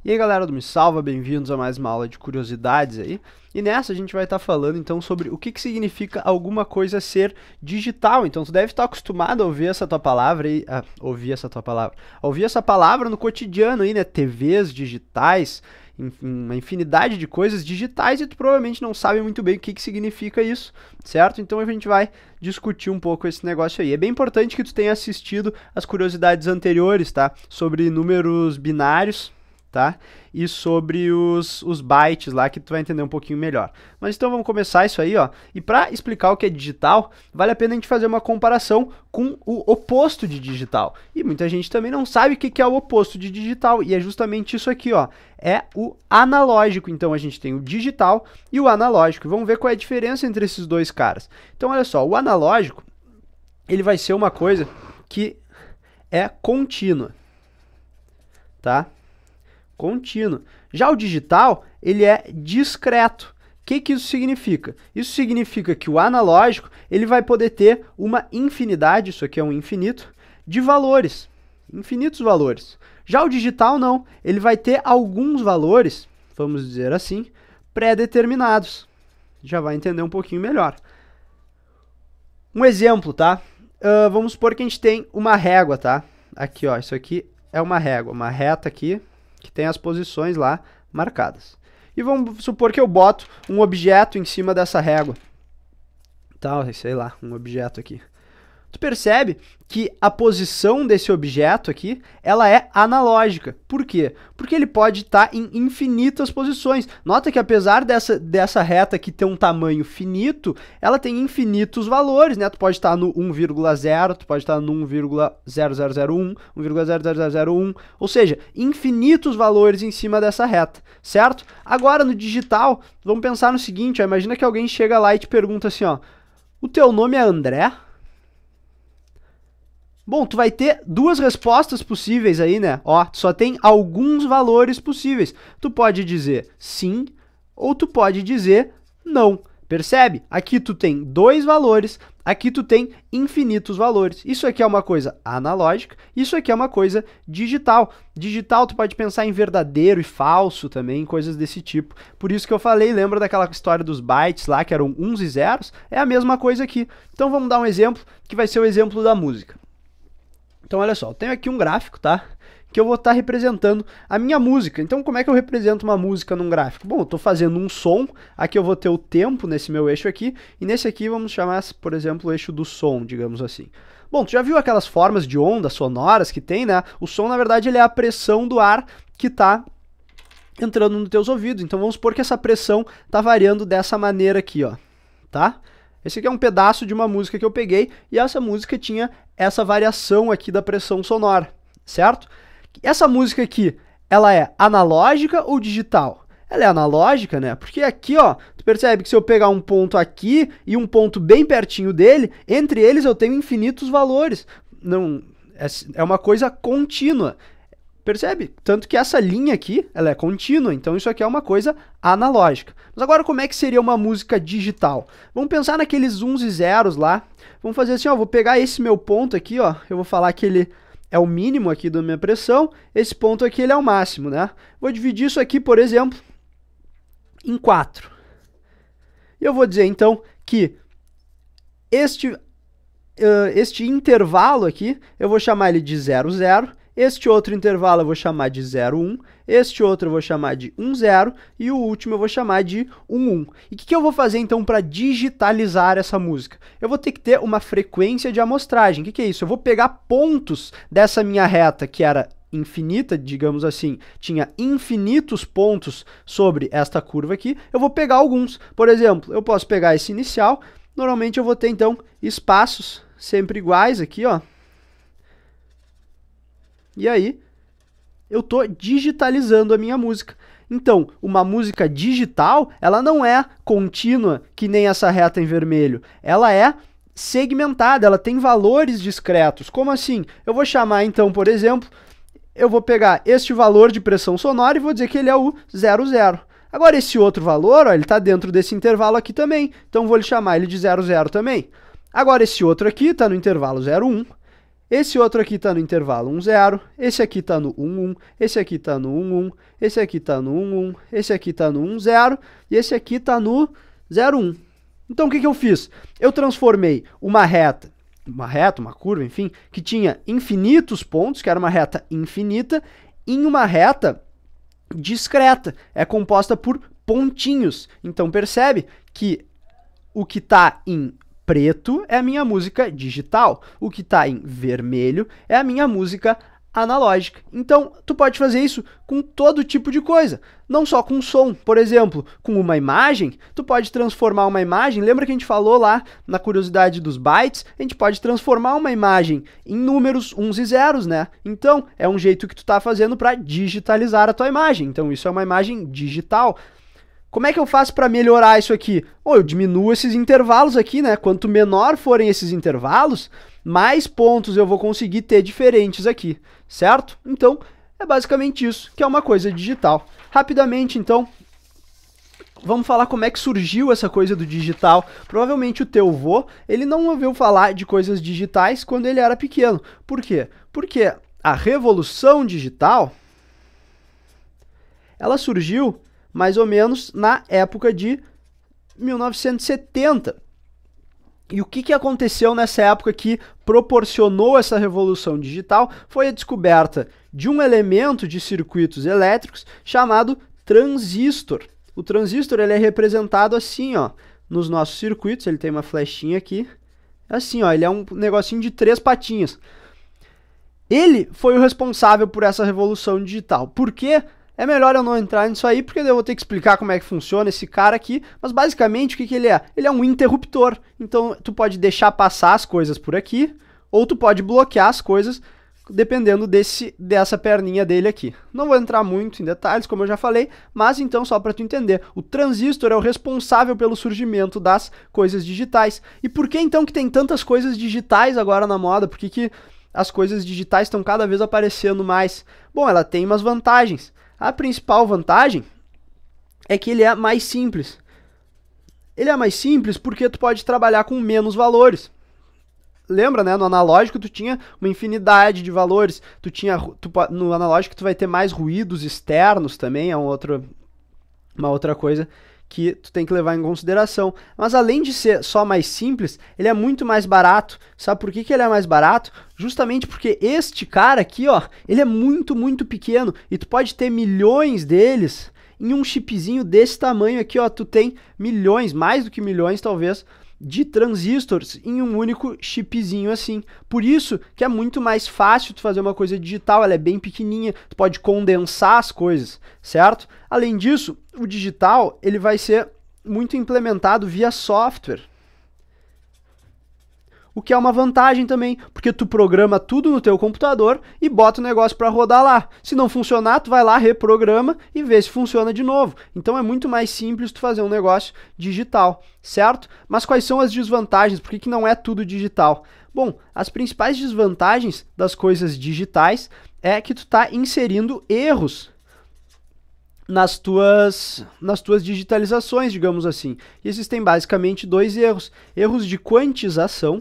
E aí galera do Me Salva, bem-vindos a mais uma aula de curiosidades aí. E nessa a gente vai estar falando então sobre o que significa alguma coisa ser digital. Então tu deve estar acostumado a ouvir essa tua palavra aí, ouvir essa palavra no cotidiano aí, né? TVs digitais, enfim, uma infinidade de coisas digitais e tu provavelmente não sabe muito bem o que significa isso, certo? Então a gente vai discutir um pouco esse negócio aí. É bem importante que tu tenha assistido as curiosidades anteriores, tá? Sobre números binários, tá? E sobre os bytes lá, que tu vai entender um pouquinho melhor. Mas então vamos começar isso aí, ó. E para explicar o que é digital, vale a pena a gente fazer uma comparação com o oposto de digital. E muita gente também não sabe o que é o oposto de digital, e é justamente isso aqui, ó. É o analógico. Então a gente tem o digital e o analógico. E vamos ver qual é a diferença entre esses dois caras. Então olha só, o analógico, ele vai ser uma coisa que é contínua, tá? Contínuo. Já o digital, ele é discreto. O que isso significa? Isso significa que o analógico, ele vai poder ter uma infinidade, isso aqui é um infinito, de valores. Infinitos valores. Já o digital não, ele vai ter alguns valores, vamos dizer assim, pré-determinados. Já vai entender um pouquinho melhor. Um exemplo, tá? Vamos supor que a gente tem uma régua, tá? Aqui, ó, isso aqui é uma régua, uma reta aqui, que tem as posições lá marcadas. E vamos supor que eu boto um objeto em cima dessa régua. Então, sei lá, um objeto aqui. Tu percebe que a posição desse objeto aqui, ela é analógica. Por quê? Porque ele pode estar em infinitas posições. Nota que apesar dessa reta aqui ter um tamanho finito, ela tem infinitos valores, né? Tu pode estar no 1,0, tu pode estar no 1,0001, 1,0001, ou seja, infinitos valores em cima dessa reta, certo? Agora no digital, vamos pensar no seguinte, ó, imagina que alguém chega lá e te pergunta assim, ó, o teu nome é André? Bom, tu vai ter duas respostas possíveis aí, né? Ó, só tem alguns valores possíveis. Tu pode dizer sim ou tu pode dizer não. Percebe? Aqui tu tem dois valores, aqui tu tem infinitos valores. Isso aqui é uma coisa analógica, isso aqui é uma coisa digital. Digital tu pode pensar em verdadeiro e falso também, coisas desse tipo. Por isso que eu falei, lembra daquela história dos bytes lá, que eram uns e zeros? É a mesma coisa aqui. Então vamos dar um exemplo, que vai ser o exemplo da música. Então, olha só, eu tenho aqui um gráfico, tá? Que eu vou estar representando a minha música. Então, como é que eu represento uma música num gráfico? Bom, eu estou fazendo um som, aqui eu vou ter o tempo nesse meu eixo aqui, e nesse aqui vamos chamar, por exemplo, o eixo do som, digamos assim. Bom, tu já viu aquelas formas de ondas sonoras que tem, né? O som, na verdade, ele é a pressão do ar que está entrando nos teus ouvidos. Então, vamos supor que essa pressão está variando dessa maneira aqui, ó, tá? Esse aqui é um pedaço de uma música que eu peguei e essa música tinha essa variação aqui da pressão sonora, certo? Essa música aqui, ela é analógica ou digital? Ela é analógica, né? Porque aqui, ó, tu percebe que se eu pegar um ponto aqui e um ponto bem pertinho dele, entre eles eu tenho infinitos valores. Não, é uma coisa contínua. Percebe? Tanto que essa linha aqui, ela é contínua, então isso aqui é uma coisa analógica. Mas agora como é que seria uma música digital? Vamos pensar naqueles uns e zeros lá. Vamos fazer assim, ó, vou pegar esse meu ponto aqui, ó, eu vou falar que ele é o mínimo aqui da minha pressão, esse ponto aqui ele é o máximo, né? Vou dividir isso aqui, por exemplo, em 4. E eu vou dizer então que este intervalo aqui, eu vou chamar ele de 0, 0. Este outro intervalo eu vou chamar de 0, 1, este outro eu vou chamar de 1, 0 e o último eu vou chamar de 1, 1. E o que eu vou fazer então para digitalizar essa música? Eu vou ter que ter uma frequência de amostragem. O que é isso? Eu vou pegar pontos dessa minha reta que era infinita, digamos assim, tinha infinitos pontos sobre esta curva aqui, eu vou pegar alguns. Por exemplo, eu posso pegar esse inicial, normalmente eu vou ter então espaços sempre iguais aqui, ó. E aí, eu estou digitalizando a minha música. Então, uma música digital, ela não é contínua, que nem essa reta em vermelho. Ela é segmentada, ela tem valores discretos. Como assim? Eu vou chamar, então, por exemplo, eu vou pegar este valor de pressão sonora e vou dizer que ele é o 00. Agora, esse outro valor, ó, ele está dentro desse intervalo aqui também. Então, vou chamar ele de 00 também. Agora, esse outro aqui está no intervalo 01. Esse outro aqui está no intervalo 1, 0, esse aqui está no 1, 1, esse aqui está no 1, 1, esse aqui está no 1, 1, esse aqui está no 1, 0 e esse aqui está no 0, 1. Então o que eu fiz? Eu transformei uma reta, uma curva, enfim, que tinha infinitos pontos, que era uma reta infinita, em uma reta discreta, é composta por pontinhos. Então percebe que o que está em preto é a minha música digital, o que está em vermelho é a minha música analógica. Então, tu pode fazer isso com todo tipo de coisa, não só com som. Por exemplo, com uma imagem, tu pode transformar uma imagem, lembra que a gente falou lá na curiosidade dos bytes? A gente pode transformar uma imagem em números uns e zeros, né? Então, é um jeito que tu está fazendo para digitalizar a tua imagem. Então, isso é uma imagem digital. Como é que eu faço para melhorar isso aqui? Eu diminuo esses intervalos aqui, né? Quanto menor forem esses intervalos, mais pontos eu vou conseguir ter diferentes aqui, certo? Então, é basicamente isso, que é uma coisa digital. Rapidamente, então, vamos falar como é que surgiu essa coisa do digital. Provavelmente o teu vô, ele não ouviu falar de coisas digitais quando ele era pequeno. Por quê? Porque a revolução digital, ela surgiu mais ou menos na época de 1970. E o que aconteceu nessa época que proporcionou essa revolução digital foi a descoberta de um elemento de circuitos elétricos chamado transistor. O transistor ele é representado assim, ó, nos nossos circuitos, ele tem uma flechinha aqui, assim, ó, ele é um negocinho de 3 patinhas. Ele foi o responsável por essa revolução digital. Por quê? É melhor eu não entrar nisso aí, porque eu vou ter que explicar como é que funciona esse cara aqui, mas basicamente o que ele é? Ele é um interruptor, então tu pode deixar passar as coisas por aqui, ou tu pode bloquear as coisas, dependendo dessa perninha dele aqui. Não vou entrar muito em detalhes, como eu já falei, mas então só para tu entender, o transistor é o responsável pelo surgimento das coisas digitais. E por que então que tem tantas coisas digitais agora na moda? Por que as coisas digitais estão cada vez aparecendo mais? Bom, ela tem umas vantagens. A principal vantagem é que ele é mais simples. Ele é mais simples porque tu pode trabalhar com menos valores. Lembra, né? No analógico tu tinha uma infinidade de valores. No analógico tu vai ter mais ruídos externos também, é uma outra coisa que tu tem que levar em consideração. Mas além de ser só mais simples, ele é muito mais barato. Sabe por que ele é mais barato? Justamente porque este cara aqui, ó, ele é muito, muito pequeno e tu pode ter milhões deles em um chipzinho desse tamanho aqui, ó, tu tem milhões, mais do que milhões talvez, de transistores em um único chipzinho assim. Por isso que é muito mais fácil tu fazer uma coisa digital, ela é bem pequenininha, tu pode condensar as coisas, certo? Além disso, o digital ele vai ser muito implementado via software, o que é uma vantagem também, porque tu programa tudo no teu computador e bota o negócio para rodar lá. Se não funcionar, tu vai lá, reprograma e vê se funciona de novo. Então é muito mais simples tu fazer um negócio digital, certo? Mas quais são as desvantagens? Por que não é tudo digital? Bom, as principais desvantagens das coisas digitais é que tu está inserindo erros nas tuas digitalizações, digamos assim. E existem basicamente 2 erros. Erros de quantização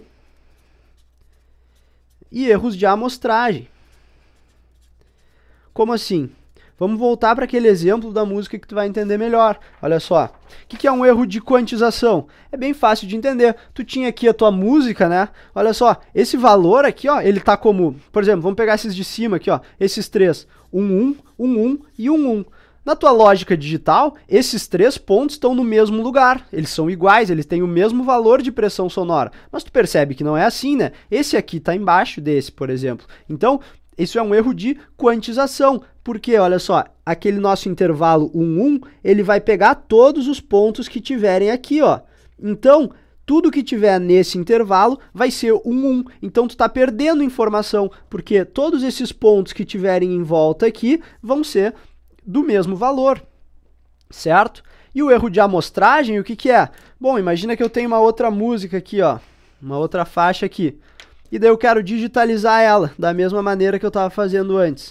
e erros de amostragem. Como assim? Vamos voltar para aquele exemplo da música que tu vai entender melhor. Olha só. O que é um erro de quantização? É bem fácil de entender. Tu tinha aqui a tua música, né? Olha só. Esse valor aqui, ó, ele tá como... Por exemplo, vamos pegar esses de cima aqui, ó. Esses 3. 1, 1, 1, 1 e 1, 1. Na tua lógica digital, esses 3 pontos estão no mesmo lugar, eles são iguais, eles têm o mesmo valor de pressão sonora, mas tu percebe que não é assim, né? Esse aqui está embaixo desse, por exemplo. Então, isso é um erro de quantização, porque, olha só, aquele nosso intervalo 1, 1, ele vai pegar todos os pontos que tiverem aqui, ó. Então, tudo que tiver nesse intervalo vai ser 1, 1. Então, tu está perdendo informação, porque todos esses pontos que tiverem em volta aqui vão ser do mesmo valor, certo? E o erro de amostragem, o que é? Bom, imagina que eu tenho uma outra música aqui, ó, uma outra faixa aqui, e daí eu quero digitalizar ela da mesma maneira que eu estava fazendo antes.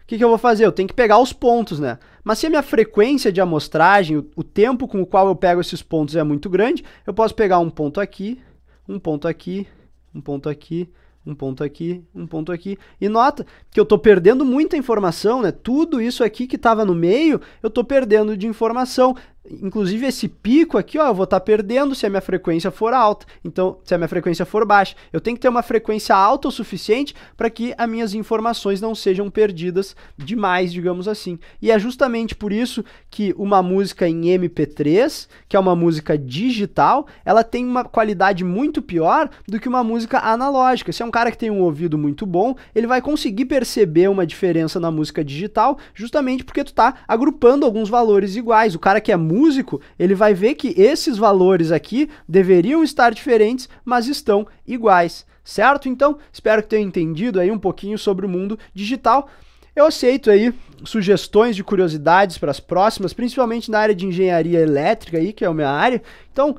O que eu vou fazer? Eu tenho que pegar os pontos, né? Mas se a minha frequência de amostragem, o tempo com o qual eu pego esses pontos é muito grande, eu posso pegar um ponto aqui, um ponto aqui, um ponto aqui, um ponto aqui, um ponto aqui. E nota que eu estou perdendo muita informação, né? Tudo isso aqui que estava no meio, eu estou perdendo de informação. Inclusive esse pico aqui, ó, eu vou estar perdendo se a minha frequência for alta. Então, se a minha frequência for baixa, eu tenho que ter uma frequência alta o suficiente para que as minhas informações não sejam perdidas demais, digamos assim. E é justamente por isso que uma música em MP3, que é uma música digital, ela tem uma qualidade muito pior do que uma música analógica. Se é um cara que tem um ouvido muito bom, ele vai conseguir perceber uma diferença na música digital, justamente porque tu tá agrupando alguns valores iguais. O cara que é músico, ele vai ver que esses valores aqui deveriam estar diferentes, mas estão iguais, certo? Então, espero que tenham entendido aí um pouquinho sobre o mundo digital. Eu aceito aí sugestões de curiosidades para as próximas, principalmente na área de engenharia elétrica aí, que é a minha área. Então,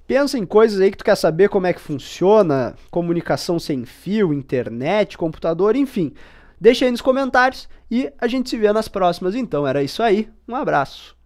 pensa em coisas aí que tu quer saber como é que funciona, comunicação sem fio, internet, computador, enfim. Deixa aí nos comentários e a gente se vê nas próximas. Então, era isso aí. Um abraço.